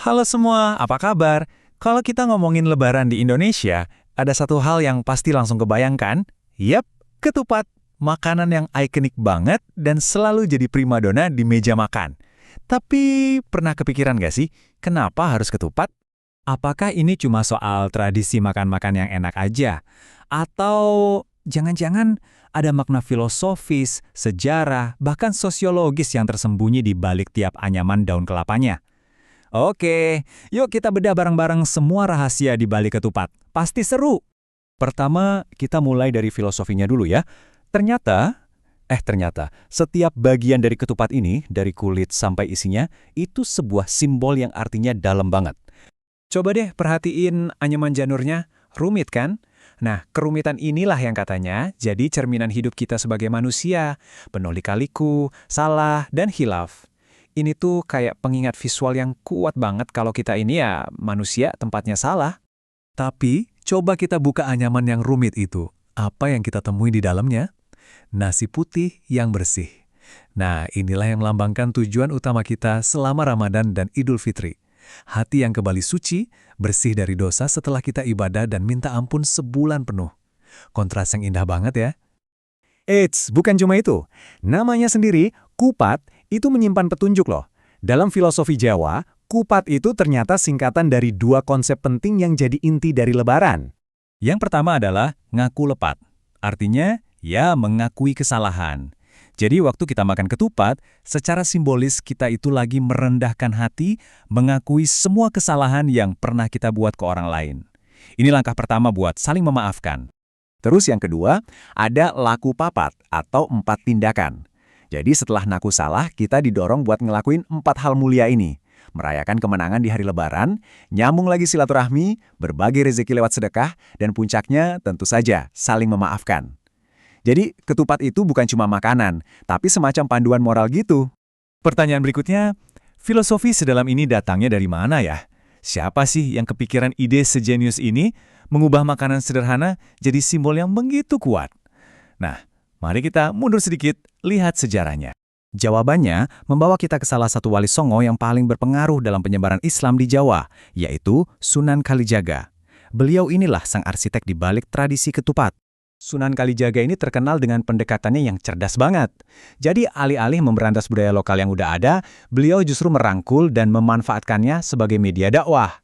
Halo semua, apa kabar? Kalau kita ngomongin Lebaran di Indonesia, ada satu hal yang pasti langsung kebayangkan. Yap, ketupat. Makanan yang ikonik banget dan selalu jadi primadona di meja makan. Tapi pernah kepikiran gak sih, kenapa harus ketupat? Apakah ini cuma soal tradisi makan-makan yang enak aja? Atau jangan-jangan ada makna filosofis, sejarah, bahkan sosiologis yang tersembunyi di balik tiap anyaman daun kelapanya? Oke, yuk kita bedah bareng-bareng semua rahasia di balik ketupat. Pasti seru! Pertama, kita mulai dari filosofinya dulu ya. Ternyata, setiap bagian dari ketupat ini, dari kulit sampai isinya, itu sebuah simbol yang artinya dalam banget. Coba deh perhatiin anyaman janurnya, rumit kan? Nah, kerumitan inilah yang katanya jadi cerminan hidup kita sebagai manusia, penuh lika-liku, salah, dan hilaf. Ini tuh kayak pengingat visual yang kuat banget kalau kita ini ya manusia tempatnya salah. Tapi, coba kita buka anyaman yang rumit itu. Apa yang kita temui di dalamnya? Nasi putih yang bersih. Nah, inilah yang melambangkan tujuan utama kita selama Ramadan dan Idul Fitri. Hati yang kembali suci, bersih dari dosa setelah kita ibadah dan minta ampun sebulan penuh. Kontras yang indah banget ya. Eits, bukan cuma itu. Namanya sendiri, kupat, itu menyimpan petunjuk loh. Dalam filosofi Jawa, kupat itu ternyata singkatan dari dua konsep penting yang jadi inti dari Lebaran. Yang pertama adalah ngaku lepat. Artinya, ya mengakui kesalahan. Jadi waktu kita makan ketupat, secara simbolis kita itu lagi merendahkan hati, mengakui semua kesalahan yang pernah kita buat ke orang lain. Ini langkah pertama buat saling memaafkan. Terus yang kedua, ada laku papat atau 4 tindakan. Jadi setelah ngaku salah, kita didorong buat ngelakuin 4 hal mulia ini. Merayakan kemenangan di hari Lebaran, nyambung lagi silaturahmi, berbagi rezeki lewat sedekah, dan puncaknya tentu saja saling memaafkan. Jadi, ketupat itu bukan cuma makanan, tapi semacam panduan moral gitu. Pertanyaan berikutnya, filosofi sedalam ini datangnya dari mana ya? Siapa sih yang kepikiran ide sejenius ini mengubah makanan sederhana jadi simbol yang begitu kuat? Nah, mari kita mundur sedikit, lihat sejarahnya. Jawabannya membawa kita ke salah satu wali songo yang paling berpengaruh dalam penyebaran Islam di Jawa, yaitu Sunan Kalijaga. Beliau inilah sang arsitek di balik tradisi ketupat. Sunan Kalijaga ini terkenal dengan pendekatannya yang cerdas banget. Jadi alih-alih memberantas budaya lokal yang udah ada, beliau justru merangkul dan memanfaatkannya sebagai media dakwah.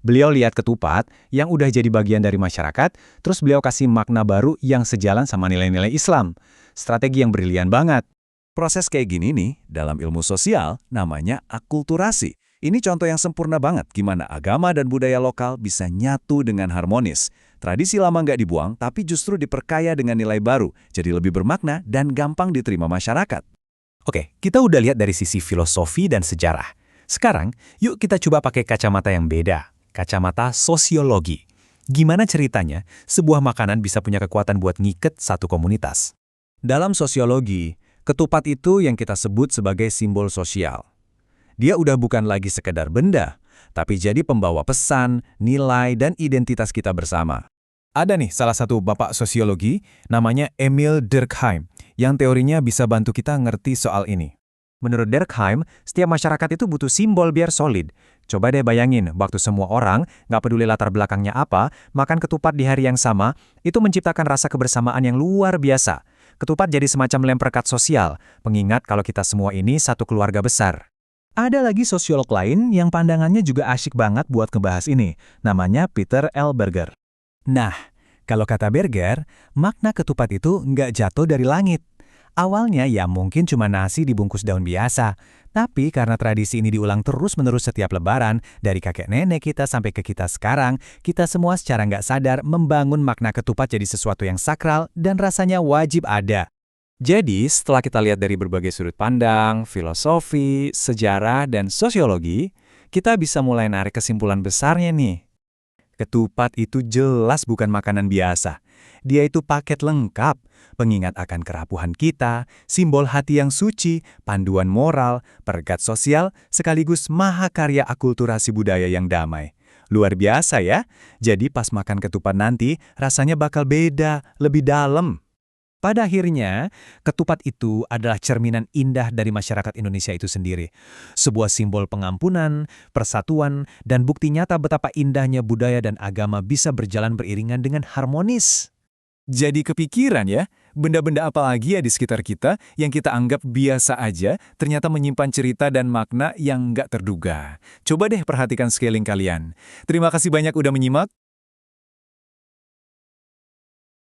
Beliau lihat ketupat yang udah jadi bagian dari masyarakat, terus beliau kasih makna baru yang sejalan sama nilai-nilai Islam. Strategi yang brilian banget. Proses kayak gini nih, dalam ilmu sosial, namanya akulturasi. Ini contoh yang sempurna banget gimana agama dan budaya lokal bisa nyatu dengan harmonis. Tradisi lama nggak dibuang, tapi justru diperkaya dengan nilai baru, jadi lebih bermakna dan gampang diterima masyarakat. Oke, kita udah lihat dari sisi filosofi dan sejarah. Sekarang, yuk kita coba pakai kacamata yang beda. Kacamata sosiologi. Gimana ceritanya sebuah makanan bisa punya kekuatan buat ngiket satu komunitas? Dalam sosiologi, ketupat itu yang kita sebut sebagai simbol sosial. Dia udah bukan lagi sekedar benda, tapi jadi pembawa pesan, nilai, dan identitas kita bersama. Ada nih salah satu bapak sosiologi, namanya Emil Durkheim, yang teorinya bisa bantu kita ngerti soal ini. Menurut Durkheim, setiap masyarakat itu butuh simbol biar solid. Coba deh bayangin, waktu semua orang, nggak peduli latar belakangnya apa, makan ketupat di hari yang sama, itu menciptakan rasa kebersamaan yang luar biasa. Ketupat jadi semacam lem perekat sosial, pengingat kalau kita semua ini satu keluarga besar. Ada lagi sosiolog lain yang pandangannya juga asyik banget buat ngebahas ini, namanya Peter L. Berger. Nah, kalau kata Berger, makna ketupat itu nggak jatuh dari langit. Awalnya ya mungkin cuma nasi dibungkus daun biasa, tapi karena tradisi ini diulang terus-menerus setiap lebaran, dari kakek nenek kita sampai ke kita sekarang, kita semua secara nggak sadar membangun makna ketupat jadi sesuatu yang sakral dan rasanya wajib ada. Jadi, setelah kita lihat dari berbagai sudut pandang, filosofi, sejarah, dan sosiologi, kita bisa mulai narik kesimpulan besarnya nih. Ketupat itu jelas bukan makanan biasa. Dia itu paket lengkap, pengingat akan kerapuhan kita, simbol hati yang suci, panduan moral, perekat sosial, sekaligus mahakarya akulturasi budaya yang damai. Luar biasa ya, jadi pas makan ketupat nanti, rasanya bakal beda, lebih dalam. Pada akhirnya, ketupat itu adalah cerminan indah dari masyarakat Indonesia itu sendiri. Sebuah simbol pengampunan, persatuan, dan bukti nyata betapa indahnya budaya dan agama bisa berjalan beriringan dengan harmonis. Jadi kepikiran ya, benda-benda apa lagi ya di sekitar kita yang kita anggap biasa aja, ternyata menyimpan cerita dan makna yang nggak terduga. Coba deh perhatikan sekeliling kalian. Terima kasih banyak udah menyimak.